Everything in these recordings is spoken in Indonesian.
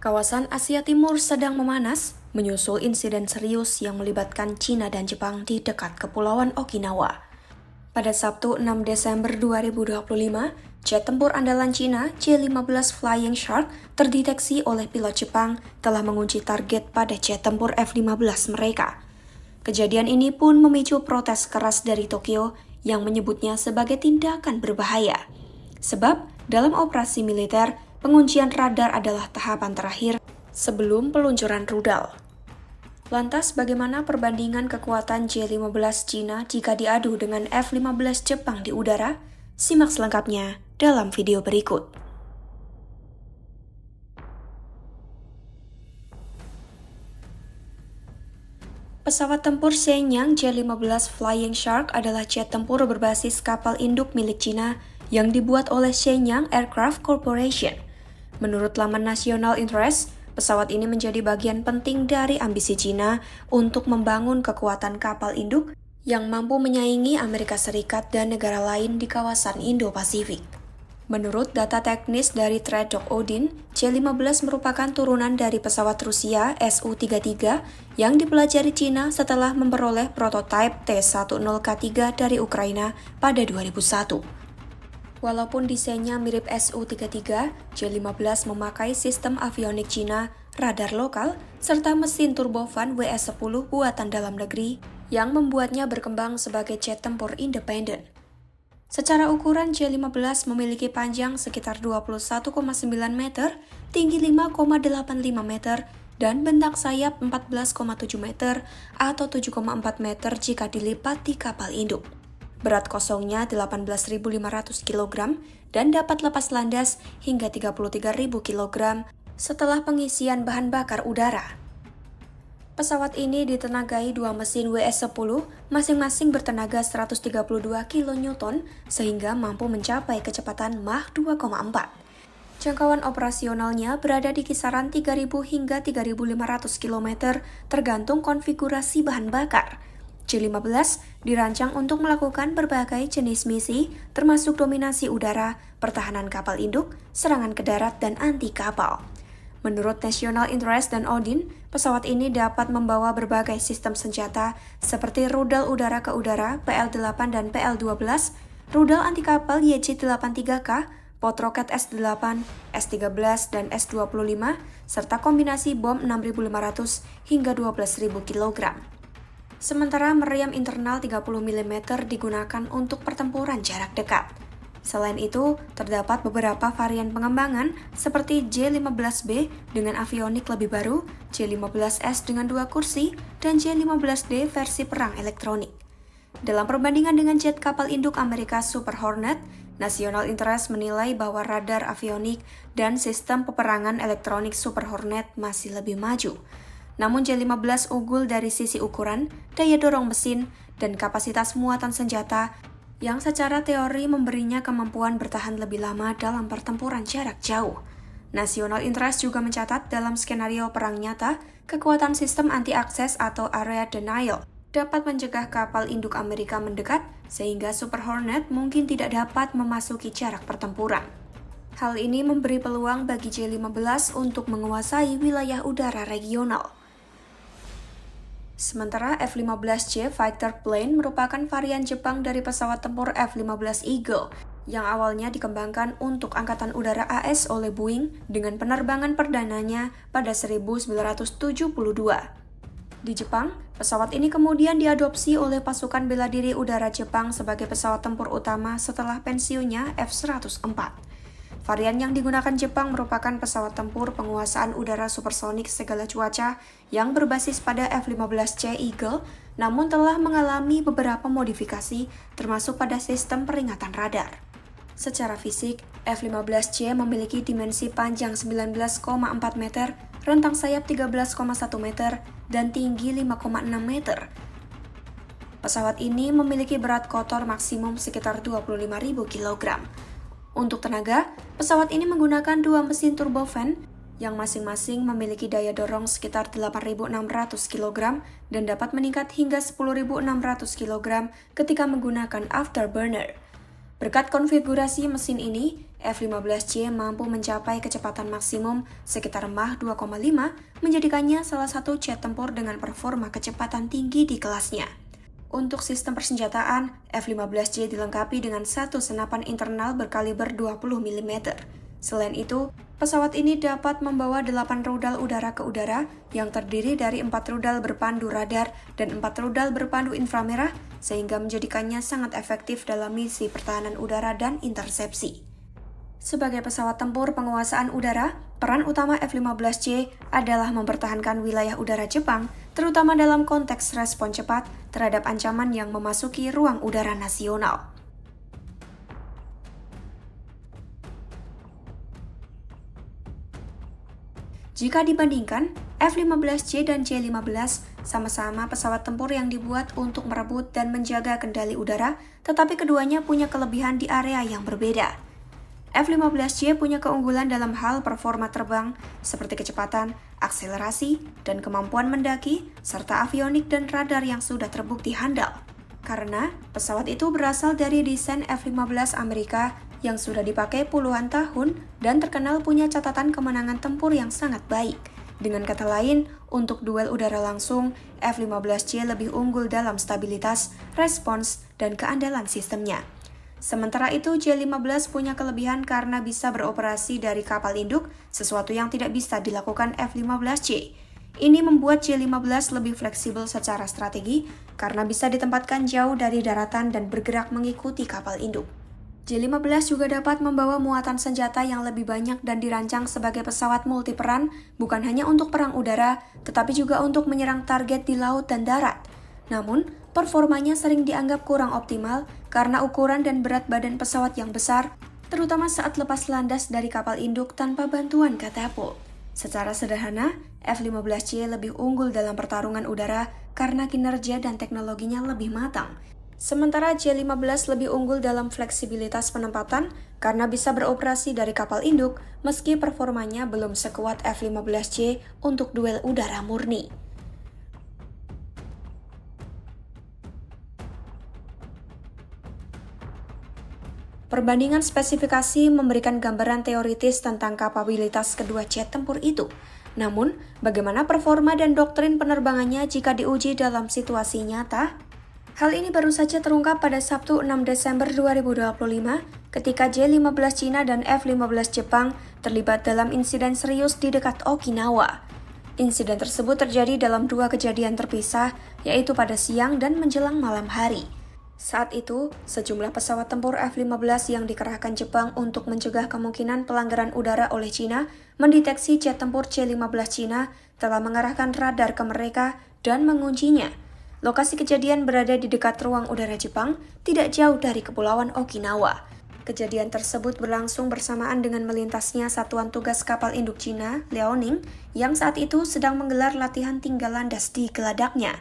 Kawasan Asia Timur sedang memanas, menyusul insiden serius yang melibatkan Cina dan Jepang di dekat Kepulauan Okinawa. Pada Sabtu 6 Desember 2025, jet tempur andalan Cina C-15 Flying Shark terdeteksi oleh pilot Jepang telah mengunci target pada jet tempur F-15 mereka. Kejadian ini pun memicu protes keras dari Tokyo yang menyebutnya sebagai tindakan berbahaya. Sebab, dalam operasi militer, penguncian radar adalah tahapan terakhir sebelum peluncuran rudal. Lantas bagaimana perbandingan kekuatan J-15 Cina jika diadu dengan F-15 Jepang di udara? Simak selengkapnya dalam video berikut. Pesawat tempur Shenyang J-15 Flying Shark adalah jet tempur berbasis kapal induk milik Cina yang dibuat oleh Shenyang Aircraft Corporation. Menurut laman National Interest, pesawat ini menjadi bagian penting dari ambisi Cina untuk membangun kekuatan kapal induk yang mampu menyaingi Amerika Serikat dan negara lain di kawasan Indo-Pasifik. Menurut data teknis dari Trade.Odin, C-15 merupakan turunan dari pesawat Rusia Su-33 yang dipelajari Cina setelah memperoleh prototipe T-10K3 dari Ukraina pada 2001. Walaupun desainnya mirip Su-33, J-15 memakai sistem avionik Cina, radar lokal, serta mesin turbofan WS-10 buatan dalam negeri yang membuatnya berkembang sebagai jet tempur independen. Secara ukuran, J-15 memiliki panjang sekitar 21,9 meter, tinggi 5,85 meter, dan bentang sayap 14,7 meter atau 7,4 meter jika dilipat di kapal induk. Berat kosongnya 18.500 kg dan dapat lepas landas hingga 33.000 kg setelah pengisian bahan bakar udara. Pesawat ini ditenagai dua mesin WS-10, masing-masing bertenaga 132 kN sehingga mampu mencapai kecepatan Mach 2,4. Jangkauan operasionalnya berada di kisaran 3.000 hingga 3.500 km tergantung konfigurasi bahan bakar. J-15 dirancang untuk melakukan berbagai jenis misi, termasuk dominasi udara, pertahanan kapal induk, serangan ke darat, dan anti kapal. Menurut National Interest dan Odin, pesawat ini dapat membawa berbagai sistem senjata seperti rudal udara ke udara PL-8 dan PL-12, rudal anti kapal YC-83K, pot roket S-8, S-13, dan S-25, serta kombinasi bom 6.500 hingga 12.000 kg. Sementara meriam internal 30 mm digunakan untuk pertempuran jarak dekat. Selain itu, terdapat beberapa varian pengembangan seperti J-15B dengan avionik lebih baru, J-15S dengan 2 kursi, dan J-15D versi perang elektronik. Dalam perbandingan dengan jet kapal induk Amerika Super Hornet, National Interest menilai bahwa radar avionik dan sistem peperangan elektronik Super Hornet masih lebih maju. Namun J-15 unggul dari sisi ukuran, daya dorong mesin, dan kapasitas muatan senjata yang secara teori memberinya kemampuan bertahan lebih lama dalam pertempuran jarak jauh. National Interest juga mencatat dalam skenario perang nyata, kekuatan sistem anti-akses atau area denial dapat mencegah kapal induk Amerika mendekat sehingga Super Hornet mungkin tidak dapat memasuki jarak pertempuran. Hal ini memberi peluang bagi J-15 untuk menguasai wilayah udara regional. Sementara F-15C Fighter Plane merupakan varian Jepang dari pesawat tempur F-15 Eagle yang awalnya dikembangkan untuk Angkatan Udara AS oleh Boeing dengan penerbangan perdananya pada 1972. Di Jepang, pesawat ini kemudian diadopsi oleh pasukan bela diri udara Jepang sebagai pesawat tempur utama setelah pensiunnya F-104. Varian yang digunakan Jepang merupakan pesawat tempur penguasaan udara supersonik segala cuaca yang berbasis pada F-15C Eagle, namun telah mengalami beberapa modifikasi termasuk pada sistem peringatan radar. Secara fisik, F-15C memiliki dimensi panjang 19,4 meter, rentang sayap 13,1 meter, dan tinggi 5,6 meter. Pesawat ini memiliki berat kotor maksimum sekitar 25.000 kg. Untuk tenaga, pesawat ini menggunakan dua mesin turbofan yang masing-masing memiliki daya dorong sekitar 8.600 kg dan dapat meningkat hingga 10.600 kg ketika menggunakan afterburner. Berkat konfigurasi mesin ini, F-15C mampu mencapai kecepatan maksimum sekitar Mach 2,5, menjadikannya salah satu jet tempur dengan performa kecepatan tinggi di kelasnya. Untuk sistem persenjataan, F-15C dilengkapi dengan satu senapan internal berkaliber 20 mm. Selain itu, pesawat ini dapat membawa 8 rudal udara ke udara yang terdiri dari 4 rudal berpandu radar dan 4 rudal berpandu inframerah, sehingga menjadikannya sangat efektif dalam misi pertahanan udara dan intersepsi. Sebagai pesawat tempur penguasaan udara, peran utama F-15C adalah mempertahankan wilayah udara Jepang, terutama dalam konteks respon cepat terhadap ancaman yang memasuki ruang udara nasional. Jika dibandingkan, F-15C dan C-15 sama-sama pesawat tempur yang dibuat untuk merebut dan menjaga kendali udara, tetapi keduanya punya kelebihan di area yang berbeda. F-15C punya keunggulan dalam hal performa terbang, seperti kecepatan, akselerasi, dan kemampuan mendaki, serta avionik dan radar yang sudah terbukti handal. Karena pesawat itu berasal dari desain F-15 Amerika yang sudah dipakai puluhan tahun dan terkenal punya catatan kemenangan tempur yang sangat baik. Dengan kata lain, untuk duel udara langsung, F-15C lebih unggul dalam stabilitas, respons, dan keandalan sistemnya. Sementara itu, C-15 punya kelebihan karena bisa beroperasi dari kapal induk, sesuatu yang tidak bisa dilakukan F-15C. Ini membuat C-15 lebih fleksibel secara strategi karena bisa ditempatkan jauh dari daratan dan bergerak mengikuti kapal induk. C-15 juga dapat membawa muatan senjata yang lebih banyak dan dirancang sebagai pesawat multiperan, bukan hanya untuk perang udara, tetapi juga untuk menyerang target di laut dan darat. Namun, performanya sering dianggap kurang optimal karena ukuran dan berat badan pesawat yang besar, terutama saat lepas landas dari kapal induk tanpa bantuan katapult. Secara sederhana, F-15C lebih unggul dalam pertarungan udara karena kinerja dan teknologinya lebih matang. Sementara C-15 lebih unggul dalam fleksibilitas penempatan karena bisa beroperasi dari kapal induk meski performanya belum sekuat F-15C untuk duel udara murni. Perbandingan spesifikasi memberikan gambaran teoritis tentang kapabilitas kedua jet tempur itu. Namun, bagaimana performa dan doktrin penerbangannya jika diuji dalam situasi nyata? Hal ini baru saja terungkap pada Sabtu 6 Desember 2025 ketika J-15 Cina dan F-15 Jepang terlibat dalam insiden serius di dekat Okinawa. Insiden tersebut terjadi dalam dua kejadian terpisah, yaitu pada siang dan menjelang malam hari. Saat itu, sejumlah pesawat tempur F-15 yang dikerahkan Jepang untuk mencegah kemungkinan pelanggaran udara oleh Cina mendeteksi jet tempur C-15 Cina telah mengarahkan radar ke mereka dan menguncinya. Lokasi kejadian berada di dekat ruang udara Jepang, tidak jauh dari Kepulauan Okinawa. Kejadian tersebut berlangsung bersamaan dengan melintasnya Satuan Tugas Kapal Induk Cina, Liaoning, yang saat itu sedang menggelar latihan tinggal landas di geladaknya.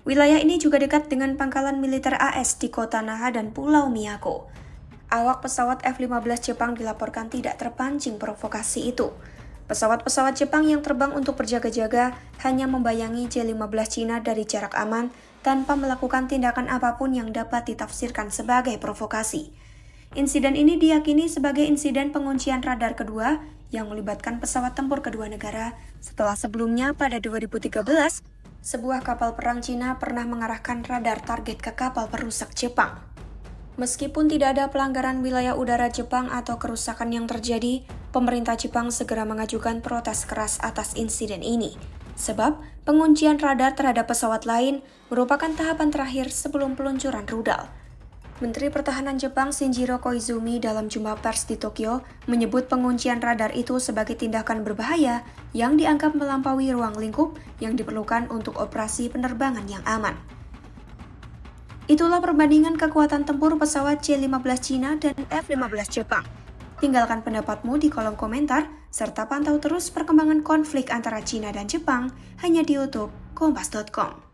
Wilayah ini juga dekat dengan pangkalan militer AS di kota Naha dan Pulau Miyako. Awak pesawat F-15 Jepang dilaporkan tidak terpancing provokasi itu. Pesawat-pesawat Jepang yang terbang untuk berjaga-jaga hanya membayangi J-15 Cina dari jarak aman tanpa melakukan tindakan apapun yang dapat ditafsirkan sebagai provokasi. Insiden ini diyakini sebagai insiden penguncian radar kedua yang melibatkan pesawat tempur kedua negara setelah sebelumnya pada 2013, sebuah kapal perang Cina pernah mengarahkan radar target ke kapal perusak Jepang. Meskipun tidak ada pelanggaran wilayah udara Jepang atau kerusakan yang terjadi, pemerintah Jepang segera mengajukan protes keras atas insiden ini. Sebab, penguncian radar terhadap pesawat lain merupakan tahapan terakhir sebelum peluncuran rudal. Menteri Pertahanan Jepang Shinjiro Koizumi dalam jumpa pers di Tokyo menyebut penguncian radar itu sebagai tindakan berbahaya yang dianggap melampaui ruang lingkup yang diperlukan untuk operasi penerbangan yang aman. Itulah perbandingan kekuatan tempur pesawat C-15 Cina dan F-15 Jepang. Tinggalkan pendapatmu di kolom komentar, serta pantau terus perkembangan konflik antara Cina dan Jepang hanya di YouTube Kompas.com.